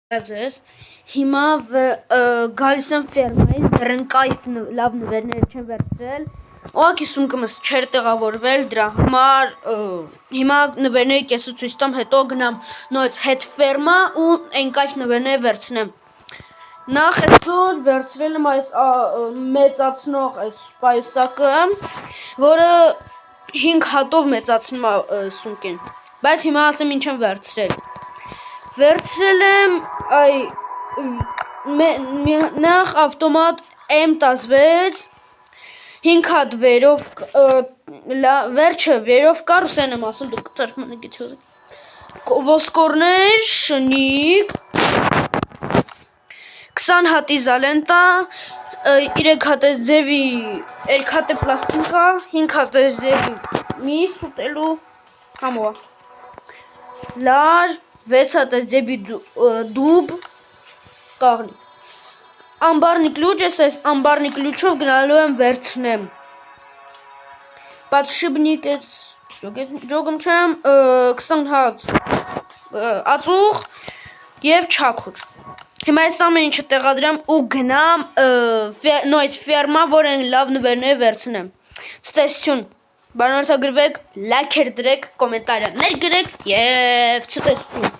Ձեզ հիմա գալիս եմ ֆերմայից, դեռ կայֆ լավ նվերներ չեմ վերցրել, ուղղակի սումկումս չէր տեղավորվել, դրա համար հիմա նվերների կեսը ցույց տամ, հետո գնամ նույնց հետ ֆերմա ու այն կայֆ նվերները վերցնեմ։ Նախ այսօր վերցրել եմ այս մեծացնող այս պայուսակը, որը 5 հատով մեծացնում է սումկին, բայց հիմա ասեմ ինչ եմ վերցրել։ Վերցրել եմ նախ ավտոմատ M16 5 հատ վերով վերջը վերով կար ուսեն եմ ասում դուք ծրմնգից ոսկորներ շնիկ 20 հատ իզալենտա 3 հատ ձևի 2 հատ պլաստիկա 5 հատ ձևի միս ուտելու համոա լար 6 հատ ձևի դուբ կաղնի ամբարնի կլուջ ես ամբարնի կլուջով գնալու եմ վերցնեմ պատշիբնիկ ես ջոգում չեմ 20 հատ ածուխ և չաքուր հիմա այս ամեն ինչը տեղադրեմ ու գնամ նույնց ֆերմա, որ են լավ նվերները վերցնեմ ցտեսություն բանորդագրվեք, լայքեր դրեք, կոմենտարներ գրեք և ցտեսություն